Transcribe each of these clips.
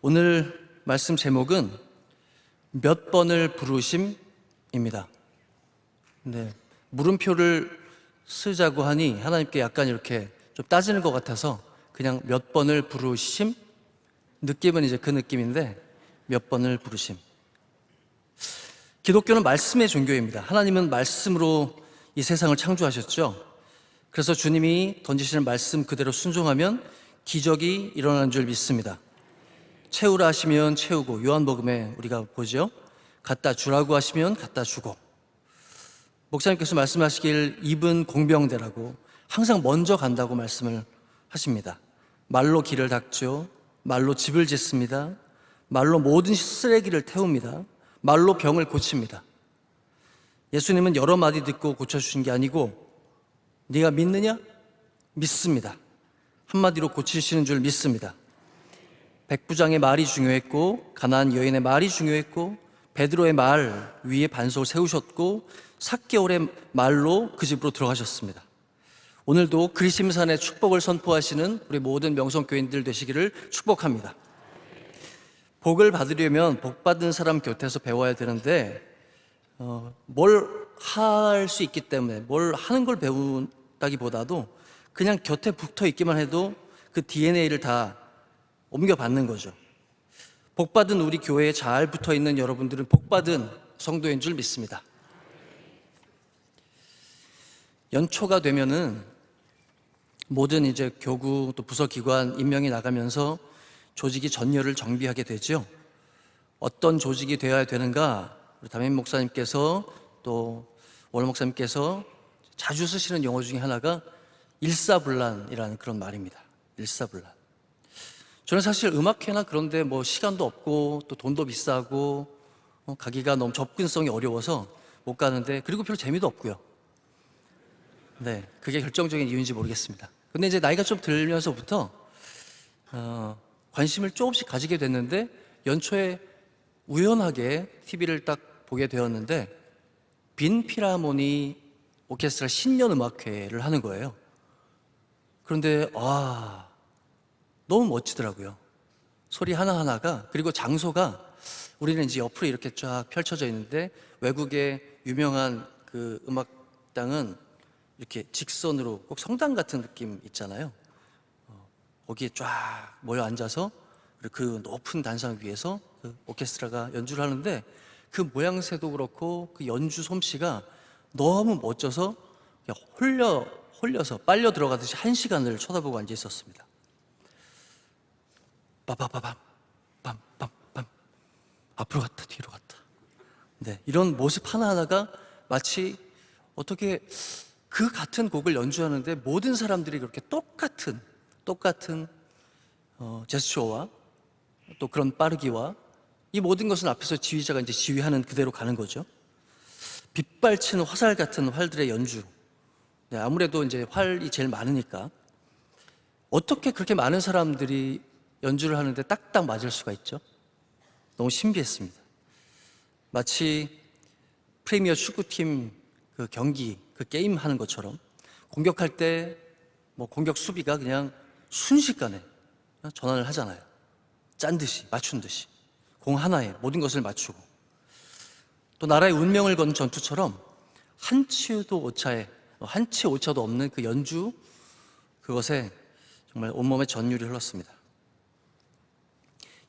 오늘 말씀 제목은 몇 번을 부르심입니다. 네, 물음표를 쓰자고 하니 하나님께 약간 이렇게 좀 따지는 것 같아서 그냥 몇 번을 부르심? 느낌은 이제 그 느낌인데 몇 번을 부르심. 기독교는 말씀의 종교입니다. 하나님은 말씀으로 이 세상을 창조하셨죠. 그래서 주님이 던지시는 말씀 그대로 순종하면 기적이 일어나는 줄 믿습니다. 채우라 하시면 채우고, 요한복음에 우리가 보죠. 갖다 주라고 하시면 갖다 주고, 목사님께서 말씀하시길 입은 공병대라고 항상 먼저 간다고 말씀을 하십니다. 말로 길을 닦죠. 말로 집을 짓습니다. 말로 모든 쓰레기를 태웁니다. 말로 병을 고칩니다. 예수님은 여러 마디 듣고 고쳐주신 게 아니고 네가 믿느냐? 믿습니다. 한마디로 고치시는 줄 믿습니다. 백부장의 말이 중요했고, 가나안 여인의 말이 중요했고, 베드로의 말 위에 반석을 세우셨고, 삭개월의 말로 그 집으로 들어가셨습니다. 오늘도 그리심산의 축복을 선포하시는 우리 모든 명성교인들 되시기를 축복합니다. 복을 받으려면 복 받은 사람 곁에서 배워야 되는데 뭘 할 수 있기 때문에 뭘 하는 걸 배운다기보다도 그냥 곁에 붙어 있기만 해도 그 DNA를 다 옮겨받는 거죠. 복받은 우리 교회에 잘 붙어 있는 여러분들은 복받은 성도인 줄 믿습니다. 연초가 되면은 모든 이제 교구 또 부서기관 임명이 나가면서 조직이 전열을 정비하게 되죠. 어떤 조직이 되어야 되는가? 우리 담임 목사님께서 또 월 목사님께서 자주 쓰시는 용어 중에 하나가 일사불란이라는 그런 말입니다. 일사불란. 저는 사실 음악회나 그런데 뭐 시간도 없고 또 돈도 비싸고 가기가 너무 접근성이 어려워서 못 가는데, 그리고 별로 재미도 없고요. 네, 그게 결정적인 이유인지 모르겠습니다. 근데 이제 나이가 좀 들면서부터 관심을 조금씩 가지게 됐는데, 연초에 우연하게 TV를 딱 보게 되었는데 빈 필하모니 오케스트라 신년음악회를 하는 거예요. 그런데 너무 멋지더라고요. 소리 하나하나가. 그리고 장소가 우리는 이제 옆으로 이렇게 쫙 펼쳐져 있는데, 외국의 유명한 그 음악당은 이렇게 직선으로 꼭 성당 같은 느낌 있잖아요. 거기에 쫙 모여 앉아서 그 높은 단상 위에서 그 오케스트라가 연주를 하는데, 그 모양새도 그렇고 그 연주 솜씨가 너무 멋져서 그냥 홀려서 빨려 들어가듯이 1시간을 쳐다보고 앉아 있었습니다. 빠바바밤 빰빰빰, 앞으로 갔다 뒤로 갔다. 네, 이런 모습 하나하나가 마치 어떻게 그 같은 곡을 연주하는데 모든 사람들이 그렇게 똑같은 제스처와 또 그런 빠르기와, 이 모든 것은 앞에서 지휘자가 이제 지휘하는 그대로 가는 거죠. 빗발치는 화살 같은 활들의 연주. 네, 아무래도 이제 활이 제일 많으니까 어떻게 그렇게 많은 사람들이 연주를 하는데 딱딱 맞을 수가 있죠? 너무 신비했습니다. 마치 프리미어 축구팀 그 경기, 그 게임 하는 것처럼 공격할 때 뭐 공격 수비가 그냥 순식간에 전환을 하잖아요. 짠 듯이, 맞춘 듯이 공 하나에 모든 것을 맞추고, 또 나라의 운명을 건 전투처럼 한치 오차도 없는 그 연주, 그것에 정말 온몸에 전율이 흘렀습니다.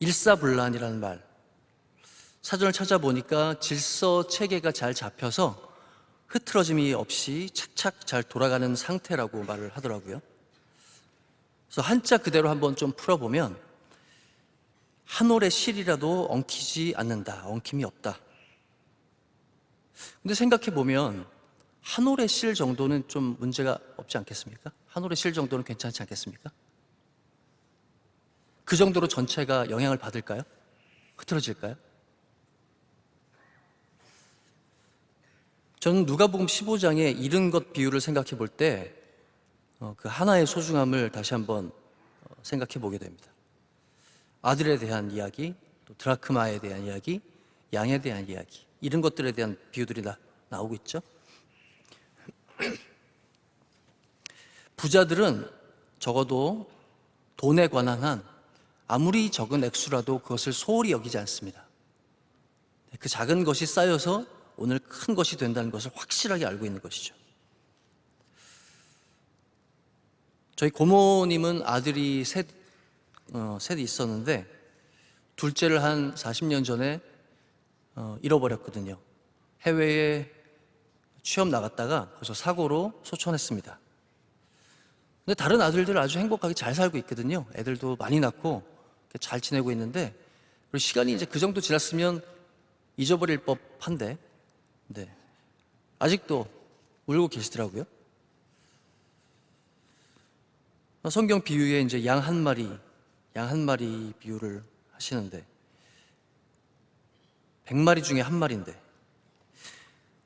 일사불란이라는 말, 사전을 찾아보니까 질서 체계가 잘 잡혀서 흐트러짐이 없이 착착 잘 돌아가는 상태라고 말을 하더라고요. 그래서 한자 그대로 한번 좀 풀어보면 한 올의 실이라도 엉키지 않는다, 엉킴이 없다. 근데 생각해보면 한 올의 실 정도는 좀 문제가 없지 않겠습니까? 한 올의 실 정도는 괜찮지 않겠습니까? 그 정도로 전체가 영향을 받을까요? 흐트러질까요? 저는 누가복음 15장의 잃은 것 비유를 생각해 볼 때 그 하나의 소중함을 다시 한번 생각해 보게 됩니다. 아들에 대한 이야기, 또 드라크마에 대한 이야기, 양에 대한 이야기, 이런 것들에 대한 비유들이 나오고 있죠. 부자들은 적어도 돈에 관한 한 아무리 적은 액수라도 그것을 소홀히 여기지 않습니다. 그 작은 것이 쌓여서 오늘 큰 것이 된다는 것을 확실하게 알고 있는 것이죠. 저희 고모님은 아들이 셋 있었는데 둘째를 한 40년 전에 잃어버렸거든요. 해외에 취업 나갔다가 거기서 사고로 소천했습니다. 근데 다른 아들들 아주 행복하게 잘 살고 있거든요. 애들도 많이 낳고 잘 지내고 있는데, 그리고 시간이 이제 그 정도 지났으면 잊어버릴 법한데, 네, 아직도 울고 계시더라고요. 성경 비유에 이제 양 한 마리 비유를 하시는데 100마리 중에 한 마리인데,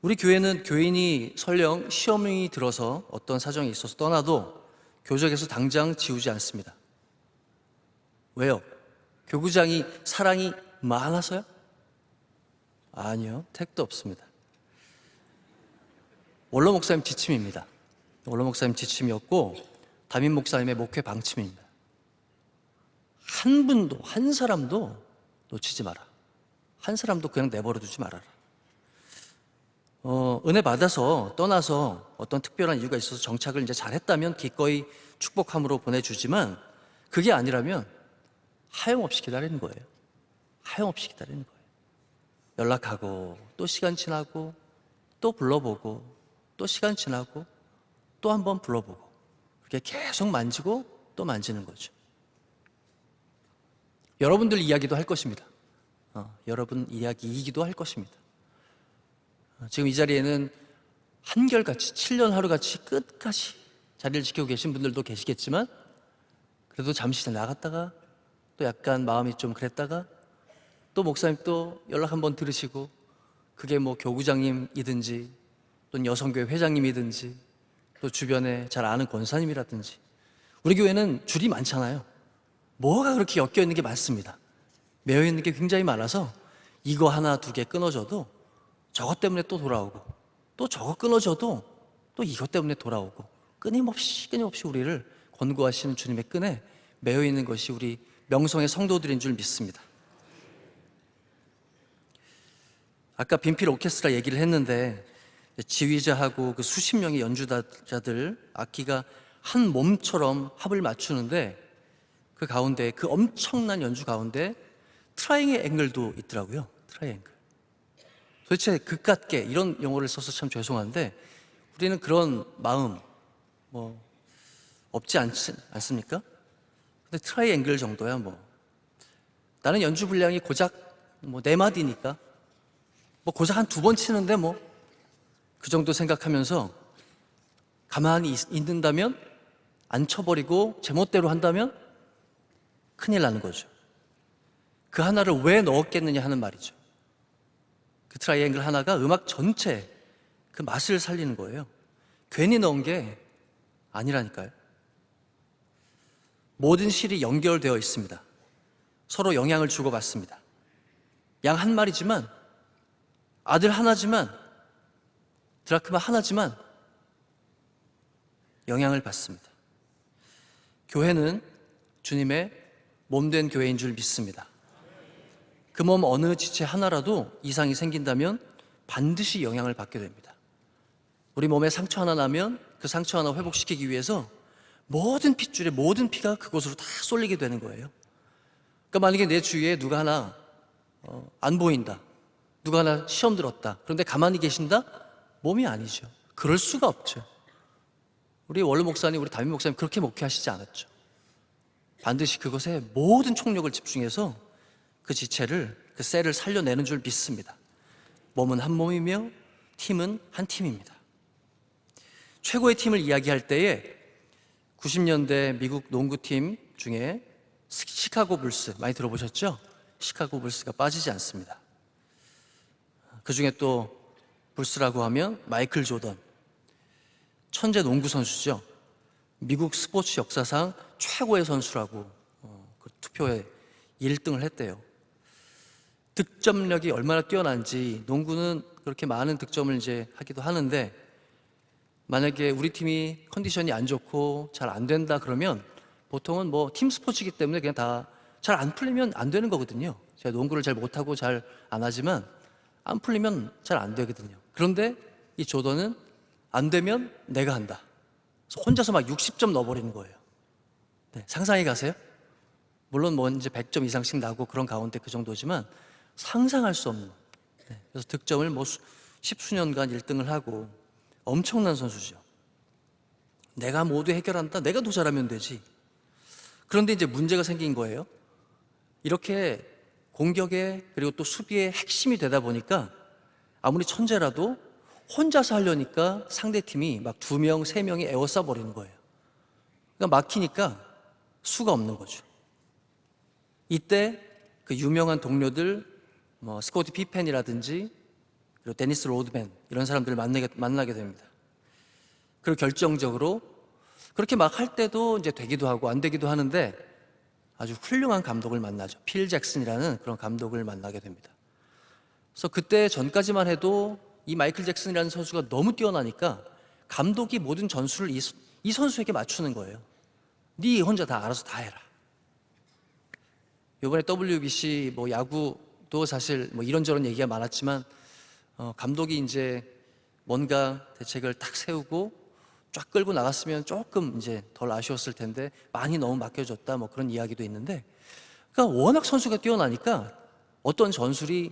우리 교회는 교인이 설령 시험이 들어서 어떤 사정이 있어서 떠나도 교적에서 당장 지우지 않습니다. 왜요? 교구장이 사랑이 많아서요? 아니요, 택도 없습니다. 원로 목사님 지침입니다. 원로 목사님 지침이었고 담임 목사님의 목회 방침입니다. 한 분도, 한 사람도 놓치지 마라. 한 사람도 그냥 내버려 두지 말아라. 은혜 받아서 떠나서 어떤 특별한 이유가 있어서 정착을 이제 잘했다면 기꺼이 축복함으로 보내주지만, 그게 아니라면 하염없이 기다리는 거예요. 하염없이 기다리는 거예요. 연락하고 또 시간 지나고 또 불러보고 또 시간 지나고 또 한 번 불러보고, 그렇게 계속 만지고 또 만지는 거죠. 여러분들 이야기도 할 것입니다. 여러분 이야기이기도 할 것입니다. 지금 이 자리에는 한결같이 7년 하루같이 끝까지 자리를 지키고 계신 분들도 계시겠지만, 그래도 잠시 나갔다가 또 약간 마음이 좀 그랬다가 또 목사님 또 연락 한번 들으시고, 그게 뭐 교구장님이든지 또는 여성교회 회장님이든지 또 주변에 잘 아는 권사님이라든지, 우리 교회는 줄이 많잖아요. 뭐가 그렇게 엮여 있는 게 많습니다. 매여 있는 게 굉장히 많아서 이거 하나 두 개 끊어져도 저것 때문에 또 돌아오고, 또 저거 끊어져도 또 이것 때문에 돌아오고, 끊임없이 우리를 권고하시는 주님의 끈에 매여 있는 것이 우리 명성의 성도들인 줄 믿습니다. 아까 빈필 오케스트라 얘기를 했는데, 지휘자하고 그 수십 명의 연주자들, 악기가 한 몸처럼 합을 맞추는데, 그 가운데, 그 엄청난 연주 가운데 트라이앵글도 있더라고요. 트라이앵글. 도대체 그깟게, 이런 용어를 써서 참 죄송한데 우리는 그런 마음 없지 않습니까? 근데 트라이앵글 정도야 나는 연주 분량이 고작 4마디니까 고작 한 2번 치는데 그 정도 생각하면서 가만히 있는다면, 안 쳐버리고 제멋대로 한다면 큰일 나는 거죠. 그 하나를 왜 넣었겠느냐 하는 말이죠. 그 트라이앵글 하나가 음악 전체 그 맛을 살리는 거예요. 괜히 넣은 게 아니라니까요. 모든 실이 연결되어 있습니다. 서로 영향을 주고받습니다. 양 한 마리지만, 아들 하나지만, 드라크마 하나지만 영향을 받습니다. 교회는 주님의 몸된 교회인 줄 믿습니다. 그 몸 어느 지체 하나라도 이상이 생긴다면 반드시 영향을 받게 됩니다. 우리 몸에 상처 하나 나면 그 상처 하나 회복시키기 위해서 모든 핏줄에 모든 피가 그곳으로 다 쏠리게 되는 거예요. 그러니까 만약에 내 주위에 누가 하나 안 보인다, 누가 하나 시험 들었다, 그런데 가만히 계신다? 몸이 아니죠. 그럴 수가 없죠. 우리 원로 목사님, 우리 담임 목사님 그렇게 목회하시지 않았죠. 반드시 그것에 모든 총력을 집중해서 그 지체를, 그 셀을 살려내는 줄 믿습니다. 몸은 한 몸이며 팀은 한 팀입니다. 최고의 팀을 이야기할 때에 90년대 미국 농구팀 중에 시카고 불스, 많이 들어보셨죠? 시카고 불스가 빠지지 않습니다. 그 중에 또 불스라고 하면 마이클 조던, 천재 농구 선수죠. 미국 스포츠 역사상 최고의 선수라고 그 투표에 1등을 했대요. 득점력이 얼마나 뛰어난지, 농구는 그렇게 많은 득점을 이제 하기도 하는데, 만약에 우리 팀이 컨디션이 안 좋고 잘 안 된다 그러면 보통은 팀 스포츠이기 때문에 그냥 다 잘 안 풀리면 안 되는 거거든요. 제가 농구를 잘 못하고 잘 안 하지만 안 풀리면 잘 안 되거든요. 그런데 이 조던은 안 되면 내가 한다. 그래서 혼자서 막 60점 넣어버리는 거예요. 네, 상상해 가세요? 물론 뭐 이제 100점 이상씩 나고 그런 가운데 그 정도지만 상상할 수 없는. 네, 그래서 득점을 뭐 십수년간 1등을 하고 엄청난 선수죠. 내가 모두 해결한다. 내가 더 잘하면 되지. 그런데 이제 문제가 생긴 거예요. 이렇게 공격에 그리고 또 수비의 핵심이 되다 보니까 아무리 천재라도 혼자서 하려니까 상대팀이 막 2명, 3명이 에워싸 버리는 거예요. 그러니까 막히니까 수가 없는 거죠. 이때 그 유명한 동료들 뭐 스코티 피펜이라든지 그리고 데니스 로드맨 이런 사람들을 만나게 됩니다. 그리고 결정적으로 그렇게 막 할 때도 이제 되기도 하고 안 되기도 하는데 아주 훌륭한 감독을 만나죠. 필 잭슨이라는 그런 감독을 만나게 됩니다. 그래서 그때 전까지만 해도 이 마이클 잭슨이라는 선수가 너무 뛰어나니까 감독이 모든 전술을 이 선수에게 맞추는 거예요. 네 혼자 다 알아서 다 해라. 이번에 WBC 뭐 야구도 사실 뭐 이런저런 얘기가 많았지만 감독이 이제 뭔가 대책을 딱 세우고 쫙 끌고 나갔으면 조금 이제 덜 아쉬웠을 텐데 많이 너무 맡겨줬다 뭐 그런 이야기도 있는데, 그러니까 워낙 선수가 뛰어나니까 어떤 전술이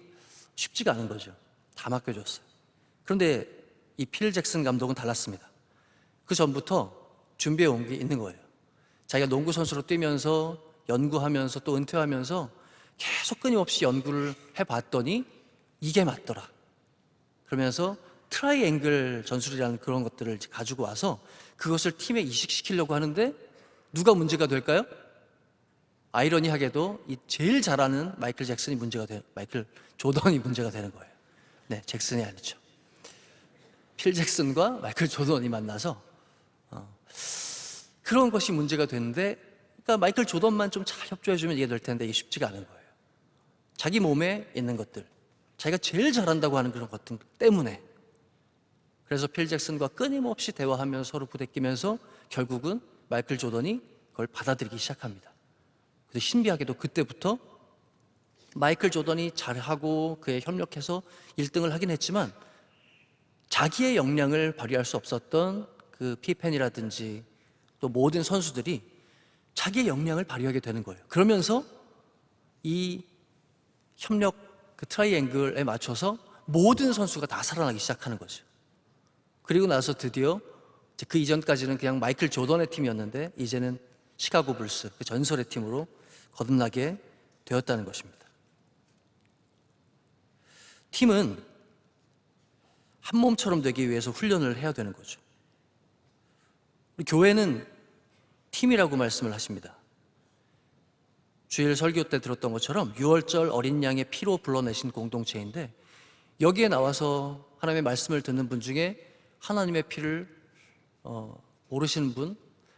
쉽지가 않은 거죠. 다 맡겨줬어요. 그런데 이 필 잭슨 감독은 달랐습니다. 그 전부터 준비해 온 게 있는 거예요. 자기가 농구 선수로 뛰면서 연구하면서 또 은퇴하면서 계속 끊임없이 연구를 해봤더니 이게 맞더라. 그러면서 트라이앵글 전술이라는 그런 것들을 가지고 와서 그것을 팀에 이식시키려고 하는데 누가 문제가 될까요? 아이러니하게도 이 제일 잘하는 마이클 조던이 문제가 되는 거예요. 네, 잭슨이 아니죠. 필 잭슨과 마이클 조던이 만나서 그런 것이 문제가 되는데, 그러니까 마이클 조던만 좀 잘 협조해주면 이게 될 텐데 이게 쉽지가 않은 거예요. 자기 몸에 있는 것들, 자기가 제일 잘한다고 하는 그런 것들 때문에. 그래서 필 잭슨과 끊임없이 대화하면서 서로 부대끼면서 결국은 마이클 조던이 그걸 받아들이기 시작합니다. 그래서 신비하게도 그때부터 마이클 조던이 잘하고 그에 협력해서 1등을 하긴 했지만 자기의 역량을 발휘할 수 없었던 그 피펜이라든지 또 모든 선수들이 자기의 역량을 발휘하게 되는 거예요. 그러면서 이 협력 그 트라이앵글에 맞춰서 모든 선수가 다 살아나기 시작하는 거죠. 그리고 나서 드디어 그 이전까지는 그냥 마이클 조던의 팀이었는데 이제는 시카고 불스, 그 전설의 팀으로 거듭나게 되었다는 것입니다. 팀은 한 몸처럼 되기 위해서 훈련을 해야 되는 거죠. 우리 교회는 팀이라고 말씀을 하십니다. 주일 설교 때 들었던 것처럼 6월절 어린 양의 피로 불러내신 공동체인데 여기에 나와서 하나님의 말씀을 듣는 분 중에 하나님의 피를 모르시는 분,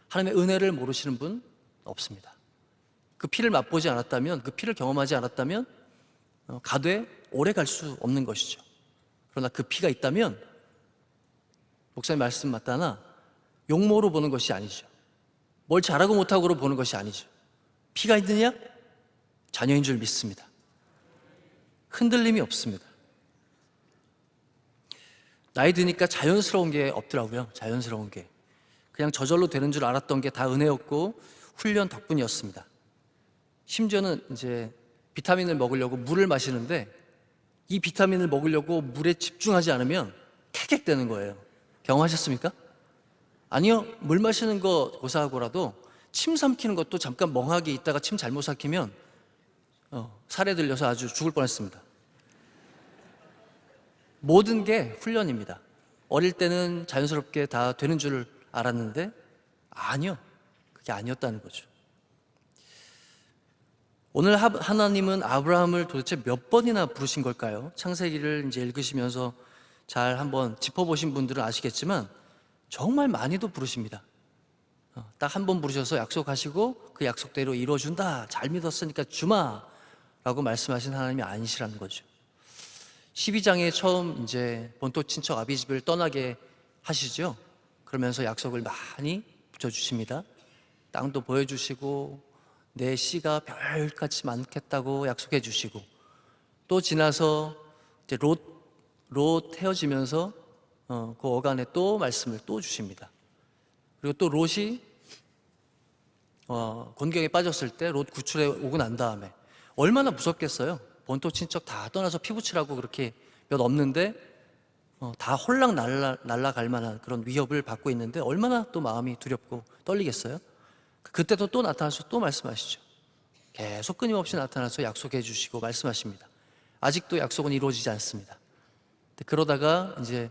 하나님의 은혜를 모르시는 분 없습니다. 그 피를 맛보지 않았다면, 그 피를 경험하지 않았다면 가되 오래 갈 수 없는 것이죠. 그러나 그 피가 있다면 목사님 말씀 맞다나 용모로 보는 것이 아니죠. 뭘 잘하고 못하고로 보는 것이 아니죠. 피가 있느냐? 자녀인 줄 믿습니다. 흔들림이 없습니다. 나이 드니까 자연스러운 게 없더라고요. 자연스러운 게 그냥 저절로 되는 줄 알았던 게 다 은혜였고 훈련 덕분이었습니다. 심지어는 이제 비타민을 먹으려고 물을 마시는데 이 비타민을 먹으려고 물에 집중하지 않으면 캐객되는 거예요. 경험하셨습니까? 아니요. 물 마시는 거 고사하고라도 침 삼키는 것도 잠깐 멍하게 있다가 침 잘못 삼키면 살에 들려서 아주 죽을 뻔했습니다. 모든 게 훈련입니다. 어릴 때는 자연스럽게 다 되는 줄 알았는데 아니요. 그게 아니었다는 거죠. 오늘 하나님은 아브라함을 도대체 몇 번이나 부르신 걸까요? 창세기를 이제 읽으시면서 잘 한번 짚어보신 분들은 아시겠지만 정말 많이도 부르십니다. 딱 한 번 부르셔서 약속하시고 그 약속대로 이루어준다. 잘 믿었으니까 주마. 라고 말씀하신 하나님이 아니시라는 거죠. 12장에 처음 이제 본토 친척 아비집을 떠나게 하시죠. 그러면서 약속을 많이 붙여주십니다. 땅도 보여주시고 내 씨가 별같이 많겠다고 약속해 주시고, 또 지나서 이제 롯 헤어지면서 그 어간에 또 말씀을 또 주십니다. 그리고 또 롯이 곤경에 빠졌을 때 롯 구출해 오고 난 다음에 얼마나 무섭겠어요. 본토 친척 다 떠나서 피부치라고 그렇게 몇 없는데 다 홀랑 날아갈 만한 그런 위협을 받고 있는데 얼마나 또 마음이 두렵고 떨리겠어요. 그때도 또 나타나서 또 말씀하시죠. 계속 끊임없이 나타나서 약속해 주시고 말씀하십니다. 아직도 약속은 이루어지지 않습니다. 그러다가 이제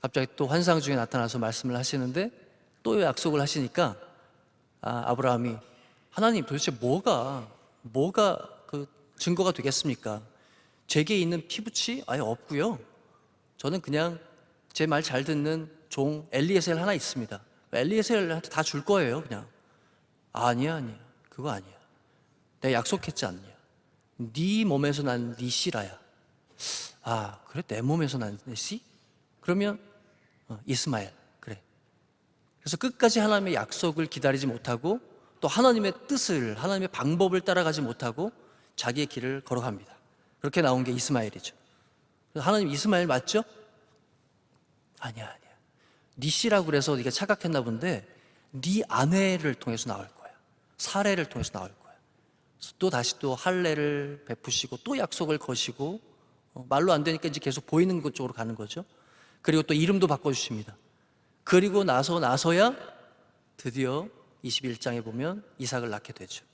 갑자기 또 환상 중에 나타나서 말씀을 하시는데 또 약속을 하시니까 아브라함이 하나님 도대체 뭐가 그 증거가 되겠습니까? 제게 있는 피부치 아예 없고요. 저는 그냥 제 말 잘 듣는 종 엘리에셀 하나 있습니다. 엘리에셀한테 다 줄 거예요, 그냥. 아니야. 그거 아니야. 내가 약속했지 않냐. 네 몸에서 난 네 씨라야. 그래? 내 몸에서 난 내 씨? 그러면 이스마엘. 그래. 그래서 끝까지 하나님의 약속을 기다리지 못하고 또 하나님의 뜻을, 하나님의 방법을 따라가지 못하고 자기의 길을 걸어갑니다. 그렇게 나온 게 이스마엘이죠. 하나님 이스마엘 맞죠? 아니야. 네 씨라고 그래서 네가 착각했나 본데 네 아내를 통해서 나올 거야. 사례를 통해서 나올 거야. 또 다시 또 할례를 베푸시고 또 약속을 거시고 말로 안 되니까 이제 계속 보이는 것 쪽으로 가는 거죠. 그리고 또 이름도 바꿔주십니다. 그리고 나서야 드디어 21장에 보면 이삭을 낳게 되죠.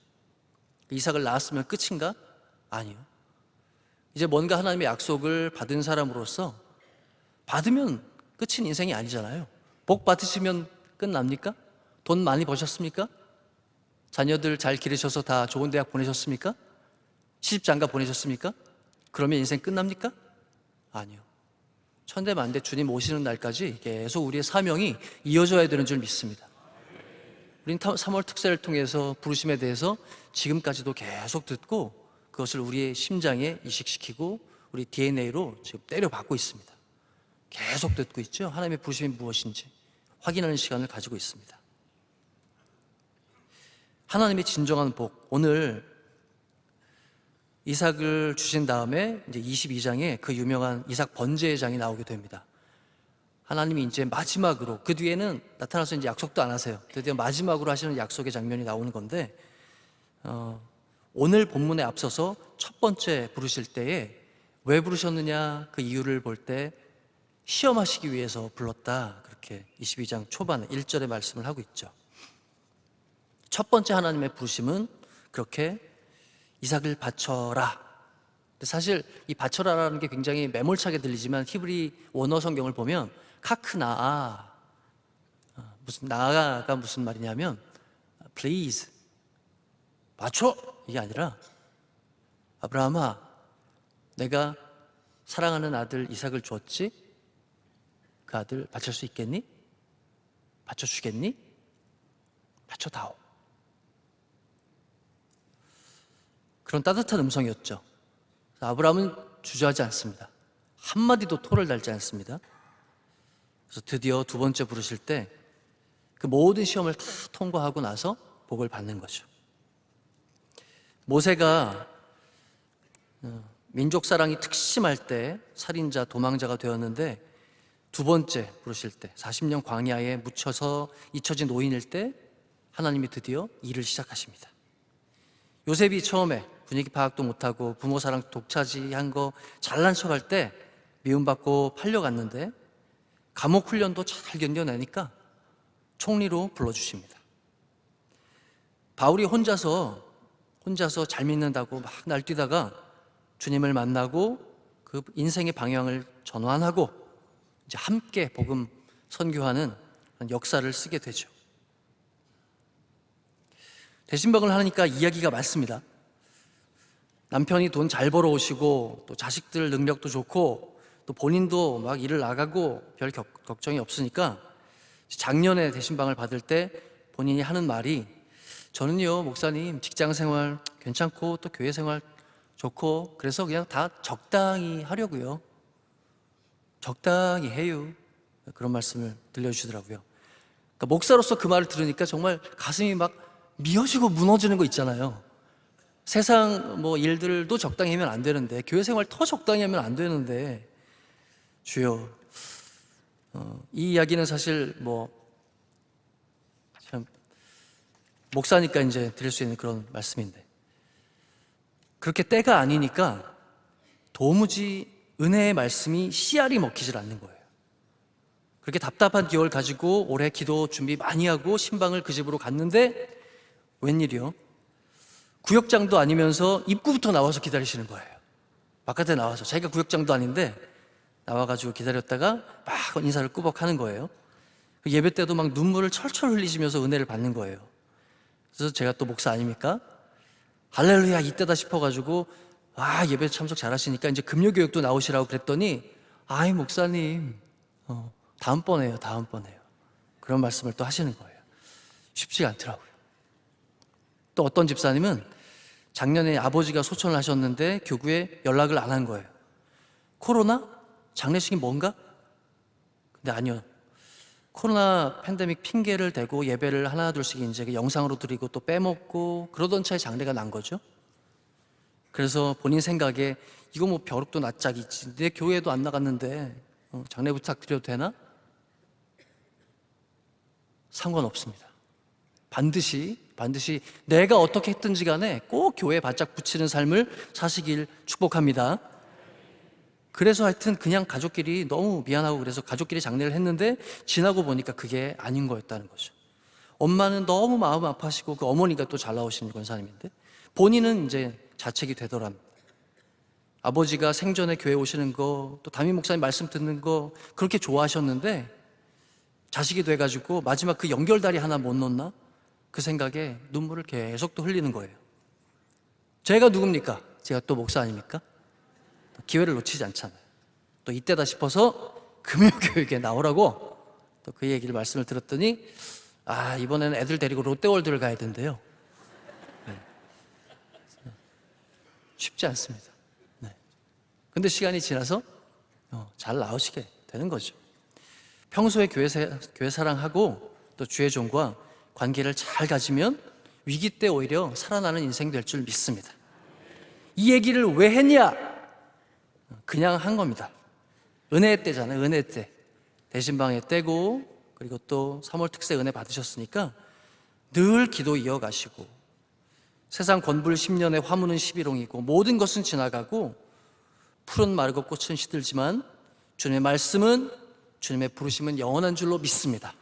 이삭을 낳았으면 끝인가? 아니요. 이제 뭔가 하나님의 약속을 받은 사람으로서 받으면 끝인 인생이 아니잖아요. 복 받으시면 끝납니까? 돈 많이 버셨습니까? 자녀들 잘 기르셔서 다 좋은 대학 보내셨습니까? 시집장가 보내셨습니까? 그러면 인생 끝납니까? 아니요. 천대만대 주님 오시는 날까지 계속 우리의 사명이 이어져야 되는 줄 믿습니다. 우린 3월 특세를 통해서 부르심에 대해서 지금까지도 계속 듣고 그것을 우리의 심장에 이식시키고 우리 DNA로 지금 때려박고 있습니다. 계속 듣고 있죠. 하나님의 부르심이 무엇인지 확인하는 시간을 가지고 있습니다. 하나님의 진정한 복, 오늘 이삭을 주신 다음에 이제 22장에 그 유명한 이삭 번제의 장이 나오게 됩니다. 하나님이 이제 마지막으로, 그 뒤에는 나타나서 이제 약속도 안 하세요. 드디어 마지막으로 하시는 약속의 장면이 나오는 건데, 오늘 본문에 앞서서 첫 번째 부르실 때에 왜 부르셨느냐 그 이유를 볼 때 시험하시기 위해서 불렀다, 그렇게 22장 초반에 1절의 말씀을 하고 있죠. 첫 번째 하나님의 부르심은 그렇게 이삭을 바쳐라. 사실 이 바쳐라라는 게 굉장히 매몰차게 들리지만 히브리 원어 성경을 보면 카크나아, 무슨 나아가 무슨 말이냐면 please 바쳐, 이게 아니라 아브라함아, 내가 사랑하는 아들 이삭을 주었지? 그 아들 바칠 수 있겠니? 바쳐주겠니? 바쳐다오. 그런 따뜻한 음성이었죠. 아브라함은 주저하지 않습니다. 한마디도 토를 달지 않습니다. 그래서 드디어 두 번째 부르실 때 그 모든 시험을 다 통과하고 나서 복을 받는 거죠. 모세가 민족 사랑이 특심할 때 살인자, 도망자가 되었는데 두 번째 부르실 때 40년 광야에 묻혀서 잊혀진 노인일 때 하나님이 드디어 일을 시작하십니다. 요셉이 처음에 분위기 파악도 못하고 부모 사랑 독차지한 거 잘난 척할 때 미움받고 팔려갔는데 감옥 훈련도 잘 견뎌내니까 총리로 불러주십니다. 바울이 혼자서 잘 믿는다고 막 날뛰다가 주님을 만나고 그 인생의 방향을 전환하고 이제 함께 복음 선교하는 역사를 쓰게 되죠. 대신박을 하니까 이야기가 많습니다. 남편이 돈 잘 벌어오시고 또 자식들 능력도 좋고 또 본인도 막 일을 나가고 별 걱정이 없으니까 작년에 대신방을 받을 때 본인이 하는 말이, 저는요 목사님 직장 생활 괜찮고 또 교회 생활 좋고 그래서 그냥 다 적당히 하려고요. 적당히 해요. 그런 말씀을 들려주시더라고요. 그러니까 목사로서 그 말을 들으니까 정말 가슴이 막 미어지고 무너지는 거 있잖아요. 세상 뭐 일들도 적당히 하면 안 되는데, 교회 생활 더 적당히 하면 안 되는데, 주여, 이 이야기는 사실 참 목사니까 이제 드릴 수 있는 그런 말씀인데, 그렇게 때가 아니니까 도무지 은혜의 말씀이 씨알이 먹히질 않는 거예요. 그렇게 답답한 기억을 가지고 올해 기도 준비 많이 하고 신방을 그 집으로 갔는데, 웬일이요? 구역장도 아니면서 입구부터 나와서 기다리시는 거예요. 바깥에 나와서, 자기가 구역장도 아닌데 나와가지고 기다렸다가 막 인사를 꾸벅 하는 거예요. 예배 때도 막 눈물을 철철 흘리시면서 은혜를 받는 거예요. 그래서 제가 또 목사 아닙니까? 할렐루야 이때다 싶어가지고, 예배 참석 잘하시니까 이제 금요교육도 나오시라고 그랬더니, 아이 목사님, 다음번에요. 그런 말씀을 또 하시는 거예요. 쉽지가 않더라고요. 또 어떤 집사님은 작년에 아버지가 소천을 하셨는데 교구에 연락을 안 한 거예요. 코로나? 장례식이 뭔가? 근데 아니요. 코로나 팬데믹 핑계를 대고 예배를 하나둘씩 이제 영상으로 드리고 또 빼먹고 그러던 차에 장례가 난 거죠. 그래서 본인 생각에 이거 뭐 벼룩도 낯짝이지, 내 교회도 안 나갔는데 장례 부탁드려도 되나? 상관없습니다. 반드시 내가 어떻게 했든지 간에 꼭 교회에 바짝 붙이는 삶을 사시길 축복합니다. 그래서 하여튼 그냥 가족끼리 너무 미안하고 그래서 가족끼리 장례를 했는데, 지나고 보니까 그게 아닌 거였다는 거죠. 엄마는 너무 마음 아파하시고, 그 어머니가 또 잘 나오시는 권사님인데 본인은 이제 자책이 되더랍니다. 아버지가 생전에 교회 오시는 거, 또 담임 목사님 말씀 듣는 거 그렇게 좋아하셨는데 자식이 돼가지고 마지막 그 연결다리 하나 못 놓나? 그 생각에 눈물을 계속 또 흘리는 거예요. 제가 누굽니까? 제가 또 목사 아닙니까? 기회를 놓치지 않잖아요. 또 이때다 싶어서 금요교육에 나오라고 또 그 얘기를 말씀을 들었더니, 이번에는 애들 데리고 롯데월드를 가야 된대요. 쉽지 않습니다. 근데 시간이 지나서 잘 나오시게 되는 거죠. 평소에 교회 사랑하고 또 주의 종과 관계를 잘 가지면 위기 때 오히려 살아나는 인생 될 줄 믿습니다. 이 얘기를 왜 했냐? 그냥 한 겁니다. 은혜의 때잖아요. 은혜의 때. 대신방의 때고, 그리고 또 3월 특세 은혜 받으셨으니까 늘 기도 이어가시고, 세상 권불 10년의 화무는 11홍이고 모든 것은 지나가고 풀은 마르고 꽃은 시들지만 주님의 말씀은, 주님의 부르심은 영원한 줄로 믿습니다.